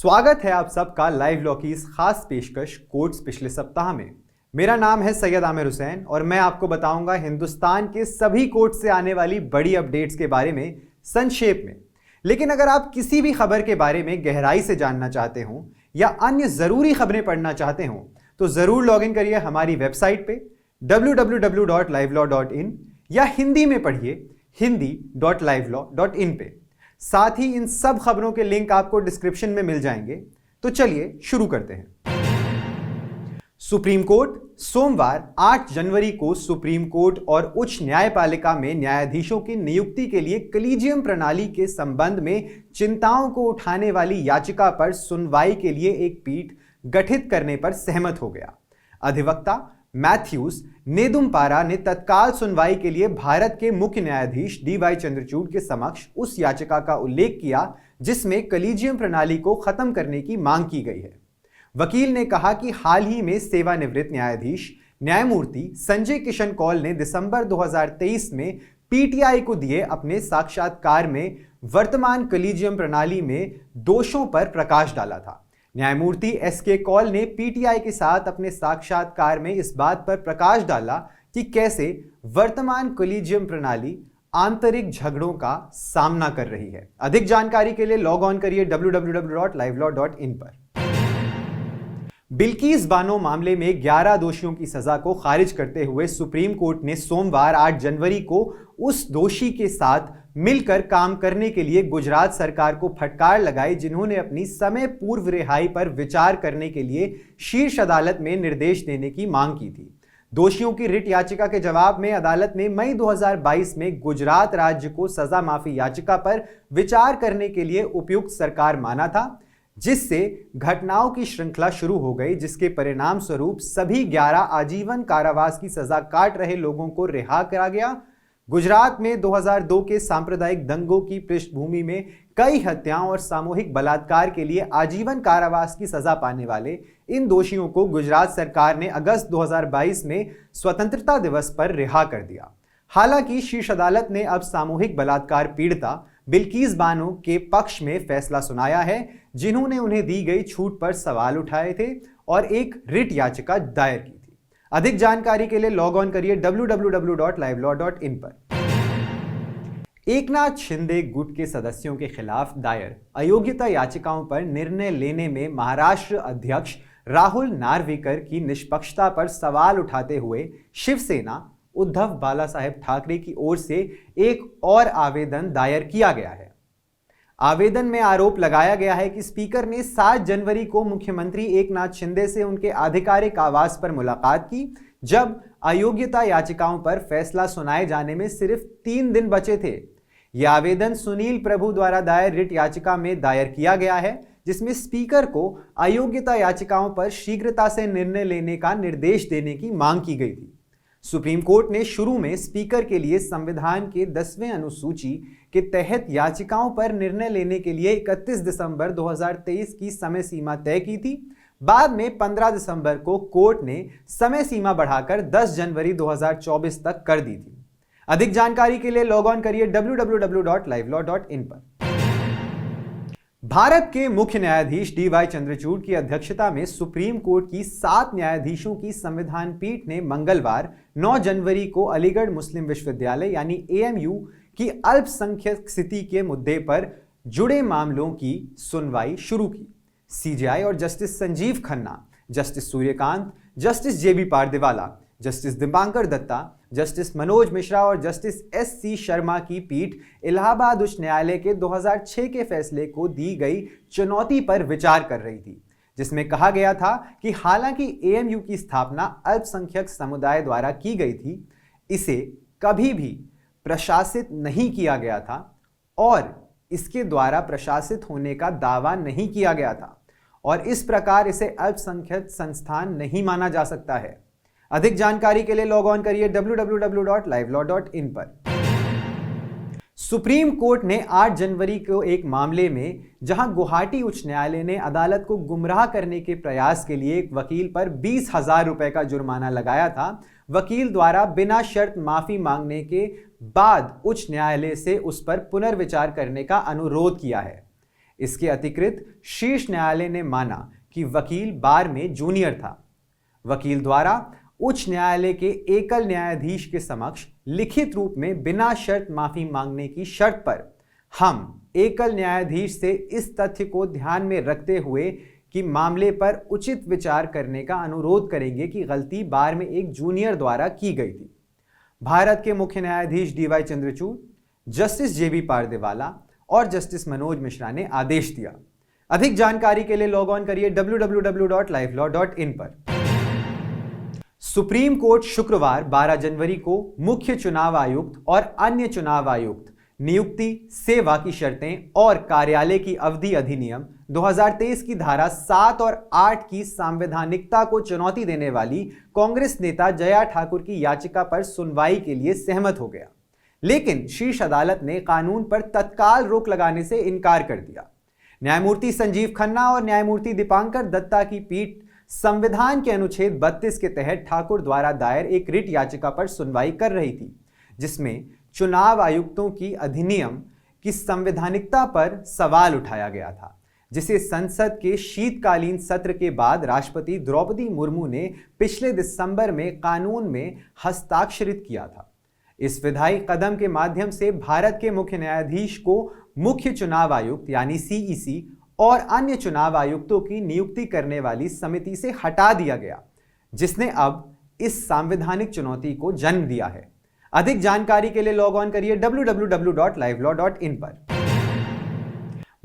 स्वागत है आप सबका लाइव लॉ की इस खास पेशकश कोर्ट्स पिछले सप्ताह में। मेरा नाम है सैयद आमिर हुसैन और मैं आपको बताऊंगा हिंदुस्तान के सभी कोर्ट से आने वाली बड़ी अपडेट्स के बारे में संक्षेप में। लेकिन अगर आप किसी भी खबर के बारे में गहराई से जानना चाहते हो या अन्य जरूरी खबरें पढ़ना चाहते हो तो जरूर लॉग इन करिए हमारी वेबसाइट पे www.livelaw.in या हिंदी में पढ़िए hindi.livelaw.in पे। साथ ही इन सब खबरों के लिंक आपको डिस्क्रिप्शन में मिल जाएंगे। तो चलिए शुरू करते हैं। सुप्रीम कोर्ट सोमवार 8 जनवरी को सुप्रीम कोर्ट और उच्च न्यायपालिका में न्यायाधीशों की नियुक्ति के लिए कलीजियम प्रणाली के संबंध में चिंताओं को उठाने वाली याचिका पर सुनवाई के लिए एक पीठ गठित करने पर सहमत हो गया। अधिवक्ता मैथ्यूज नेदुम्पारा ने तत्काल सुनवाई के लिए भारत के मुख्य न्यायाधीश DY चंद्रचूड़ के समक्ष उस याचिका का उल्लेख किया जिसमें कलीजियम प्रणाली को खत्म करने की मांग की गई है। वकील ने कहा कि हाल ही में सेवानिवृत्त न्यायाधीश न्यायमूर्ति संजय किशन कौल ने दिसंबर 2023 में PTI को दिए अपने साक्षात्कार में वर्तमान कलीजियम प्रणाली में दोषों पर प्रकाश डाला था। न्यायमूर्ति SK कौल ने PTI के साथ अपने साक्षात्कार में इस बात पर प्रकाश डाला कि कैसे वर्तमान कलीजियम प्रणाली आंतरिक झगड़ों का सामना कर रही है। अधिक जानकारी के लिए लॉग ऑन करिए www.livelaw.in पर। बिल्किस बानो मामले में 11 दोषियों की सजा को खारिज करते हुए सुप्रीम कोर्ट ने सोमवार 8 जनवरी को उस दोषी के साथ मिलकर काम करने के लिए गुजरात सरकार को फटकार लगाई जिन्होंने अपनी समय पूर्व रिहाई पर विचार करने के लिए शीर्ष अदालत में निर्देश देने की मांग की थी। दोषियों की रिट याचिका के जवाब में अदालत ने मई 2022 में गुजरात राज्य को सजा माफी याचिका पर विचार करने के लिए उपयुक्त सरकार माना था, जिससे घटनाओं की श्रृंखला शुरू हो गई, जिसके परिणाम स्वरूप सभी 11 आजीवन कारावास की सजा काट रहे लोगों को रिहा करा गया। गुजरात में 2002 के सांप्रदायिक दंगों की पृष्ठभूमि में कई हत्याओं और सामूहिक बलात्कार के लिए आजीवन कारावास की सजा पाने वाले इन दोषियों को गुजरात सरकार ने अगस्त 2022 में स्वतंत्रता दिवस पर रिहा कर दिया। हालांकि शीर्ष अदालत ने अब सामूहिक बलात्कार पीड़िता बिल्किस बानो के पक्ष में फैसला सुनाया है, जिन्होंने उन्हें दी गई छूट पर सवाल उठाए थे और एक रिट याचिका दायर की थी। अधिक जानकारी के लिए लॉग ऑन करिए www.livelaw.in पर। एकनाथ शिंदे गुट के सदस्यों के खिलाफ दायर अयोग्यता याचिकाओं पर निर्णय लेने में महाराष्ट्र अध्यक्ष राहुल नार्वेकर की निष्पक्षता पर सवाल उठाते हुए शिवसेना उद्धव बालासाहेब ठाकरे की ओर से एक और आवेदन दायर किया गया है। आवेदन में आरोप लगाया गया है कि स्पीकर ने 7 जनवरी को मुख्यमंत्री एकनाथ शिंदे से उनके आधिकारिक आवास पर मुलाकात की, जब अयोग्यता याचिकाओं पर फैसला सुनाए जाने में सिर्फ 3 दिन बचे थे। यह आवेदन सुनील प्रभु द्वारा दायर रिट याचिका में दायर किया गया है, जिसमें स्पीकर को अयोग्यता याचिकाओं पर शीघ्रता से निर्णय लेने का निर्देश देने की मांग की गई थी। सुप्रीम कोर्ट ने शुरू में स्पीकर के लिए संविधान के 10वें अनुसूची के तहत याचिकाओं पर निर्णय लेने के लिए 31 दिसंबर 2023 की समय सीमा तय की थी। बाद में 15 दिसंबर को कोर्ट ने समय सीमा बढ़ाकर 10 जनवरी 2024 तक कर दी थी। अधिक जानकारी के लिए लॉग ऑन करिए www.livelaw.in पर। भारत के मुख्य न्यायाधीश DY चंद्रचूड़ की अध्यक्षता में सुप्रीम कोर्ट की 7 न्यायाधीशों की संविधान पीठ ने मंगलवार 9 जनवरी को अलीगढ़ मुस्लिम विश्वविद्यालय यानी AMU की अल्पसंख्यक स्थिति के मुद्दे पर जुड़े मामलों की सुनवाई शुरू की। CJI और justice Sanjiv Khanna, justice Suryakant, justice JB Pardiwala, justice Dipankar Datta, justice Manoj Mishra और जस्टिस SC शर्मा की पीठ इलाहाबाद उच्च न्यायालय के 2006 के फैसले को दी गई चुनौती पर विचार कर रही थी, जिसमें कहा गया था कि हालांकि AMU की स्थापना अल्पसंख्यक समुदाय द्वारा की गई थी, इसे कभी भी प्रशासित नहीं किया गया था और इसके द्वारा प्रशासित होने का दावा नहीं किया गया था और इस प्रकार इसे अल्पसंख्यक संस्थान नहीं माना जा सकता है। अधिक जानकारी के लिए लॉग ऑन करिए www.livelaw.in पर। सुप्रीम कोर्ट ने 8 जनवरी को एक मामले में जहां गुवाहाटी उच्च न्यायालय ने अदालत को गुमराह करने के प्रयास के लिए एक वकील पर 20,000 रुपए का जुर्माना लगाया था, वकील द्वारा बिना शर्त माफी मांगने के बाद उच्च न्यायालय से उस पर पुनर्विचार करने का अनुरोध किया है। इसके अतिरिक्त शीर्ष न्यायालय ने माना कि वकील बार में जूनियर था। वकील द्वारा उच्च न्यायालय के एकल न्यायाधीश के समक्ष लिखित रूप में बिना शर्त माफी मांगने की शर्त पर हम एकल न्यायाधीश से इस तथ्य को ध्यान में रखते हुए कि मामले पर उचित विचार करने का अनुरोध करेंगे कि गलती बार में एक जूनियर द्वारा की गई थी। भारत के मुख्य न्यायाधीश डीवाई चंद्रचूड़, जस्टिस जेबी पारदेवाला और जस्टिस मनोज मिश्रा ने आदेश दिया। अधिक जानकारी के लिए लॉग ऑन करिए www.livelaw.in पर। सुप्रीम कोर्ट शुक्रवार 12 जनवरी को मुख्य चुनाव आयुक्त और अन्य चुनाव आयुक्त नियुक्ति, सेवा की शर्तें और कार्यालय की अवधि अधिनियम 2023 की धारा 7 और 8 की संवैधानिकता को चुनौती देने वाली कांग्रेस नेता जया ठाकुर की याचिका पर सुनवाई के लिए सहमत हो गया, लेकिन शीर्ष अदालत ने कानून पर तत्काल रोक लगाने से इनकार कर दिया। न्यायमूर्ति संजीव खन्ना और न्यायमूर्ति दीपांकर दत्ता की पीठ संविधान के अनुच्छेद 32 के तहत ठाकुर द्वारा दायर एक रिट याचिका पर सुनवाई कर रही थी, जिसमें चुनाव आयुक्तों की अधिनियम की संवैधानिकता पर सवाल उठाया गया था, जिसे संसद के शीतकालीन सत्र के बाद राष्ट्रपति द्रौपदी मुर्मू ने पिछले दिसंबर में कानून में हस्ताक्षरित किया था। इस विधायी कदम के माध्यम से भारत के मुख्य न्यायाधीश को मुख्य चुनाव आयुक्त यानी सीईसी और अन्य चुनाव आयुक्तों की नियुक्ति करने वाली समिति से हटा दिया गया, जिसने अब इस संवैधानिक चुनौती को जन्म दिया है। अधिक जानकारी के लिए लॉग ऑन करिए www.livelaw.in पर।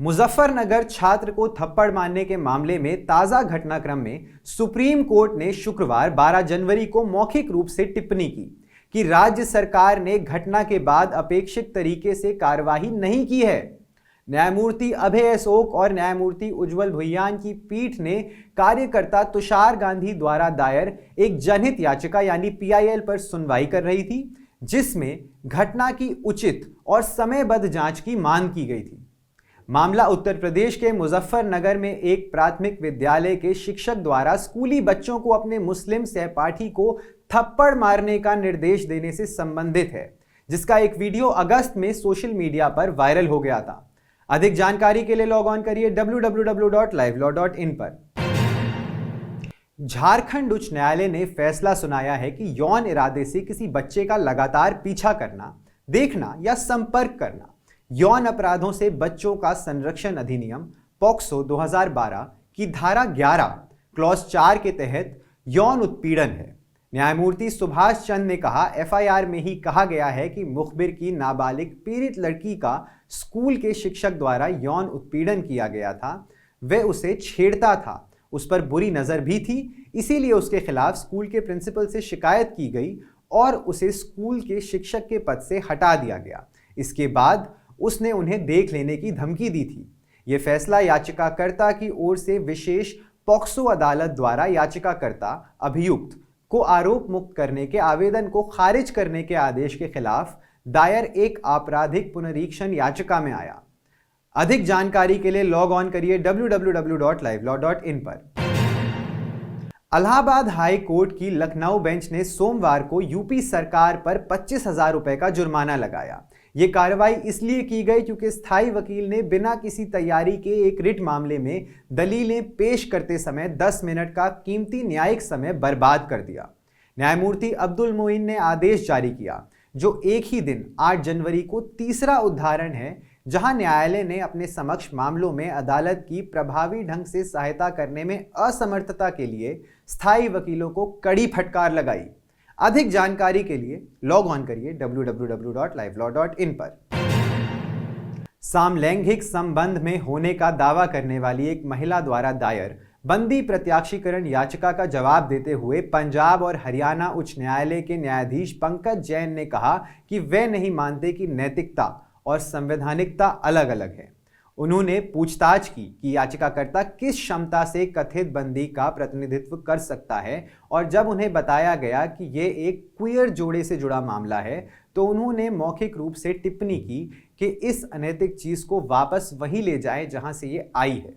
मुजफ्फरनगर छात्र को थप्पड़ मारने के मामले में ताजा घटनाक्रम में सुप्रीम कोर्ट ने शुक्रवार 12 जनवरी को मौखिक रूप से टिप्पणी की कि राज्य सरकार ने घटना के बाद अपेक्षित तरीके से कार्यवाही नहीं की है। न्यायमूर्ति अभय अशोक और न्यायमूर्ति उज्जवल भुइयान की पीठ ने कार्यकर्ता तुषार गांधी द्वारा दायर एक जनहित याचिका यानी पीआईएल पर सुनवाई कर रही थी, जिसमें घटना की उचित और समयबद्ध जांच की मांग की गई थी। मामला उत्तर प्रदेश के मुजफ्फरनगर में एक प्राथमिक विद्यालय के शिक्षक द्वारा स्कूली बच्चों को अपने मुस्लिम सहपाठी को थप्पड़ मारने का निर्देश देने से संबंधित है, जिसका एक वीडियो अगस्त में सोशल मीडिया पर वायरल हो गया था। अधिक जानकारी के लिए लॉग ऑन करिए www.livelaw.in पर। झारखंड उच्च न्यायालय ने फैसला सुनाया है कि यौन इरादे से किसी बच्चे का लगातार पीछा करना, देखना या संपर्क करना यौन अपराधों से बच्चों का संरक्षण अधिनियम पॉक्सो 2012 की धारा 11 क्लॉज 4 के तहत यौन उत्पीड़न है। न्यायमूर्ति सुभाष चंद ने कहा, एफआईआर में ही कहा गया है कि मुखबिर की नाबालिग पीड़ित लड़की का स्कूल के शिक्षक द्वारा यौन उत्पीड़न किया गया था। वह उसे छेड़ता था, उस पर बुरी नज़र भी थी, इसीलिए उसके खिलाफ स्कूल के प्रिंसिपल से शिकायत की गई और उसे स्कूल के शिक्षक के पद से हटा दिया गया। इसके बाद उसने उन्हें देख लेने की धमकी दी थी। यह फैसला याचिकाकर्ता की ओर से विशेष पॉक्सो अदालत द्वारा याचिकाकर्ता अभियुक्त को आरोप मुक्त करने के आवेदन को खारिज करने के आदेश के खिलाफ दायर एक आपराधिक पुनरीक्षण याचिका में आया। अधिक जानकारी के लिए लॉग ऑन करिए www.livelaw.in पर। इलाहाबाद हाई कोर्ट की लखनऊ बेंच ने सोमवार को यूपी सरकार पर 25,000 रुपए का जुर्माना लगाया। ये कार्रवाई इसलिए की गई क्योंकि स्थायी वकील ने बिना किसी तैयारी के एक रिट मामले में दलीलें पेश करते समय 10 मिनट का कीमती न्यायिक समय बर्बाद कर दिया। न्यायमूर्ति अब्दुल मोइन ने आदेश जारी किया, जो एक ही दिन 8 जनवरी को तीसरा उदाहरण है जहां न्यायालय ने अपने समक्ष मामलों में अदालत की प्रभावी ढंग से सहायता करने में असमर्थता के लिए स्थायी वकीलों को कड़ी फटकार लगाई। अधिक जानकारी के लिए लॉग ऑन करिए www.livelaw.in पर। समलैंगिक संबंध में होने का दावा करने वाली एक महिला द्वारा दायर बंदी प्रत्याशीकरण याचिका का जवाब देते हुए पंजाब और हरियाणा उच्च न्यायालय के न्यायाधीश पंकज जैन ने कहा कि वे नहीं मानते कि नैतिकता और संवैधानिकता अलग अलग है। उन्होंने पूछताछ की कि याचिकाकर्ता किस क्षमता से कथित बंदी का प्रतिनिधित्व कर सकता है, और जब उन्हें बताया गया कि यह एक क्वियर जोड़े से जुड़ा मामला है तो उन्होंने मौखिक रूप से टिप्पणी की कि इस अनैतिक चीज को वापस वहीं ले जाएं जहां से ये आई है।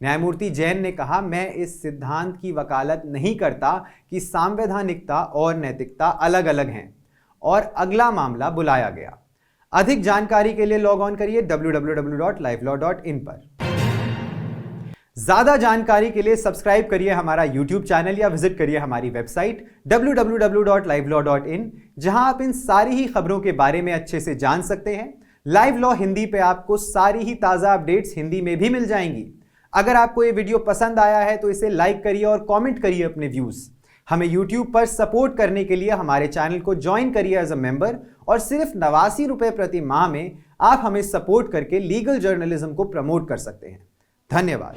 न्यायमूर्ति जैन ने कहा, मैं इस सिद्धांत की वकालत नहीं करता कि संवैधानिकता और नैतिकता अलग अलग हैं, और अगला मामला बुलाया गया। अधिक जानकारी के लिए लॉग ऑन करिए www.livelaw.in पर। ज्यादा जानकारी के लिए सब्सक्राइब करिए हमारा YouTube चैनल या विजिट करिए हमारी वेबसाइट www.livelaw.in, जहां आप इन सारी ही खबरों के बारे में अच्छे से जान सकते हैं। लाइव लॉ हिंदी पे आपको सारी ही ताजा अपडेट्स हिंदी में भी मिल जाएंगी। अगर आपको ये वीडियो पसंद आया है तो इसे लाइक करिए और कमेंट करिए अपने व्यूज। हमें YouTube पर सपोर्ट करने के लिए हमारे चैनल को ज्वाइन करिए एज अ मेंबर, और सिर्फ 89 रुपए प्रति माह में आप हमें सपोर्ट करके लीगल जर्नलिज्म को प्रमोट कर सकते हैं। धन्यवाद।